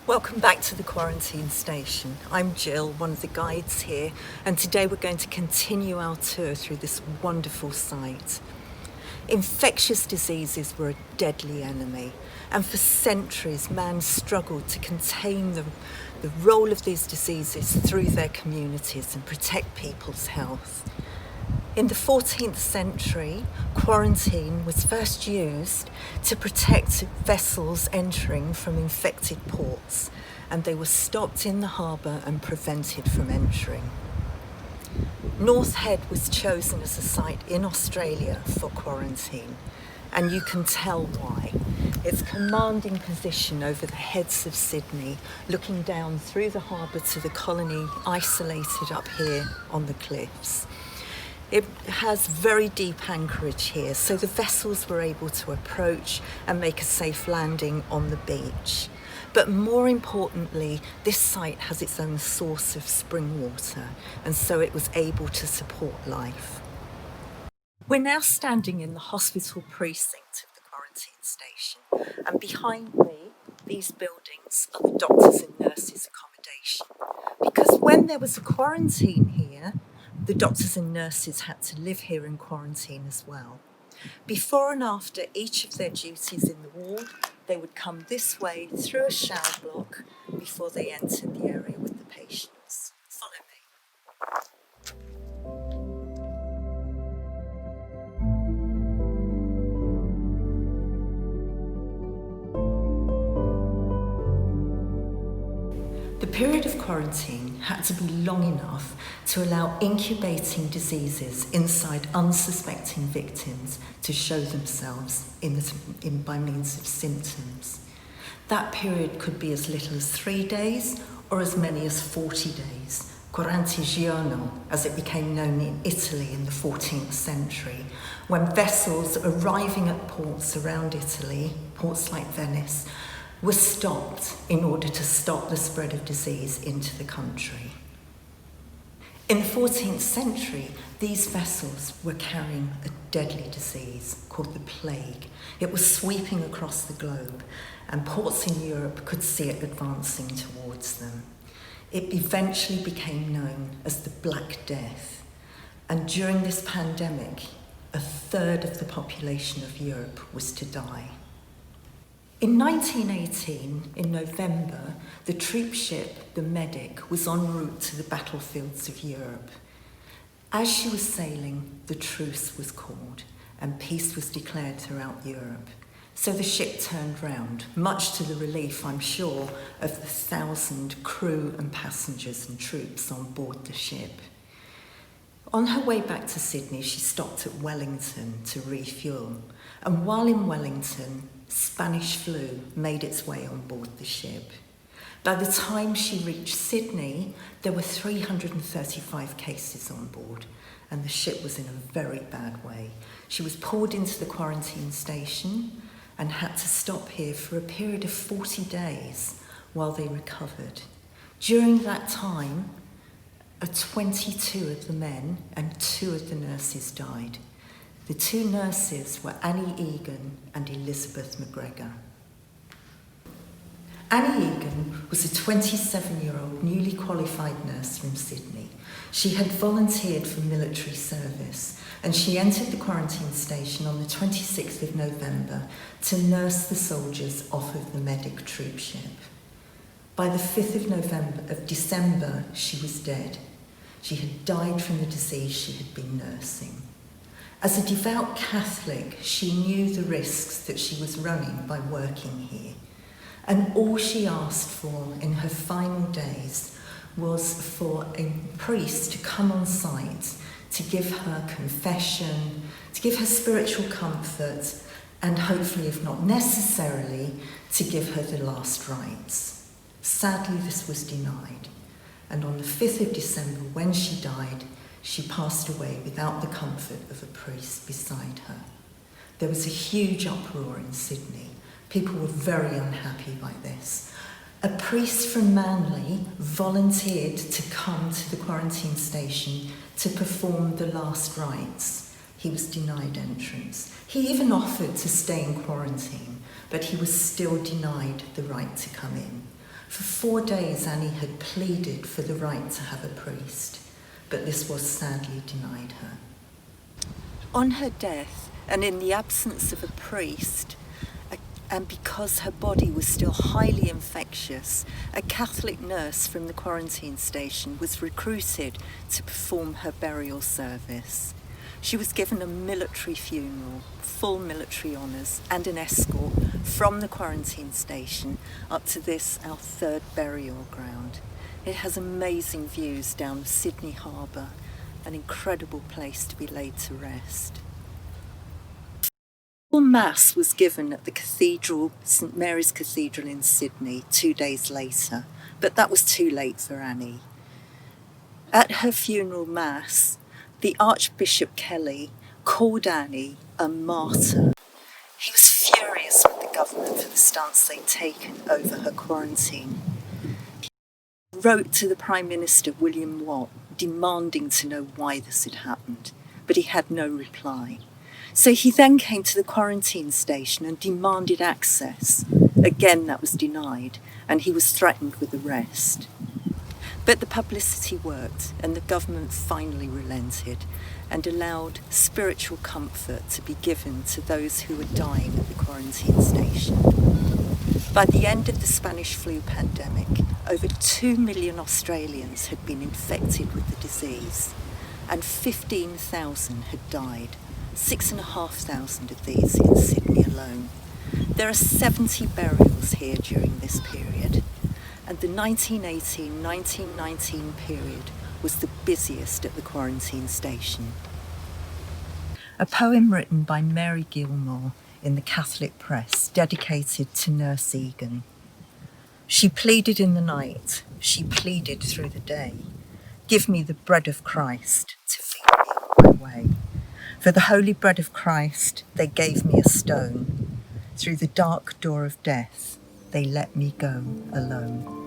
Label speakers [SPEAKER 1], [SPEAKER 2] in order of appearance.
[SPEAKER 1] Welcome back to the quarantine station. I'm Jill, one of the guides here, and today we're going to continue our tour through this wonderful site. Infectious diseases were a deadly enemy, and for centuries man struggled to contain the role of these diseases through their communities and protect people's health. In the 14th century, quarantine was first used to protect vessels entering from infected ports, and they were stopped in the harbour and prevented from entering. North Head was chosen as a site in Australia for quarantine, and you can tell why. Its commanding position over the heads of Sydney, looking down through the harbour to the colony isolated up here on the cliffs. It has very deep anchorage here, so the vessels were able to approach and make a safe landing on the beach. But more importantly, this site has its own source of spring water, and so it was able to support life. We're now standing in the hospital precinct of the quarantine station, and behind me, these buildings are the doctors and nurses' accommodation. Because when there was a quarantine here, the doctors and nurses had to live here in quarantine as well. Before and after each of their duties in the ward, they would come this way through a shower block before they entered the area with the patients. Follow me. The period of quarantine had to be long enough to allow incubating diseases inside unsuspecting victims to show themselves by means of symptoms. That period could be as little as 3 days or as many as 40 days. Quarantigiorno, as it became known in Italy in the 14th century, when vessels arriving at ports around Italy, ports like Venice, were stopped in order to stop the spread of disease into the country. In the 14th century, these vessels were carrying a deadly disease called the plague. It was sweeping across the globe, and ports in Europe could see it advancing towards them. It eventually became known as the Black Death, and during this pandemic, a third of the population of Europe was to die. In 1918, in November, the troopship, the Medic, was en route to the battlefields of Europe. As she was sailing, the truce was called and peace was declared throughout Europe. So the ship turned round, much to the relief, I'm sure, of the 1,000 crew and passengers and troops on board the ship. On her way back to Sydney, she stopped at Wellington to refuel, and while in Wellington, Spanish flu made its way on board the ship. By the time she reached Sydney, there were 335 cases on board, and the ship was in a very bad way. She was pulled into the quarantine station and had to stop here for a period of 40 days while they recovered. During that time, 22 of the men and 2 of the nurses died. The 2 nurses were Annie Egan and Elizabeth McGregor. Annie Egan was a 27-year-old newly qualified nurse from Sydney. She had volunteered for military service, and she entered the quarantine station on the 26th of November to nurse the soldiers off of the Medic troopship. By the 5th of December, she was dead. She had died from the disease she had been nursing. As a devout Catholic, she knew the risks that she was running by working here. And all she asked for in her final days was for a priest to come on site to give her confession, to give her spiritual comfort, and hopefully, if not necessarily, to give her the last rites. Sadly, this was denied. And on the 5th of December, when she died, she passed away without the comfort of a priest beside her. There was a huge uproar in Sydney. People were very unhappy by this. A priest from Manly volunteered to come to the quarantine station to perform the last rites. He was denied entrance. He even offered to stay in quarantine, but he was still denied the right to come in. For 4 days, Annie had pleaded for the right to have a priest, but this was sadly denied her. On her death, and in the absence of a priest, and because her body was still highly infectious, a Catholic nurse from the quarantine station was recruited to perform her burial service. She was given a military funeral, full military honours, and an escort from the quarantine station up to this, our third burial ground. It has amazing views down Sydney Harbour, an incredible place to be laid to rest. Mass was given at the cathedral, St Mary's Cathedral in Sydney, 2 days later, but that was too late for Annie. At her funeral mass, the Archbishop Kelly called Annie a martyr. He was furious with the government for the stance they'd taken over her quarantine. He wrote to the Prime Minister, William Watt, demanding to know why this had happened, but he had no reply. So he then came to the quarantine station and demanded access. Again, that was denied, and he was threatened with arrest. But the publicity worked, and the government finally relented and allowed spiritual comfort to be given to those who were dying at the quarantine station. By the end of the Spanish flu pandemic, over 2 million Australians had been infected with the disease, and 15,000 had died. 6,500 of these in Sydney alone. There are 70 burials here during this period, and the 1918-1919 period was the busiest at the quarantine station. A poem written by Mary Gilmore in the Catholic press dedicated to Nurse Egan. She pleaded in the night, she pleaded through the day. Give me the bread of Christ to feed me on my way. For the holy bread of Christ, they gave me a stone. Through the dark door of death, they let me go alone.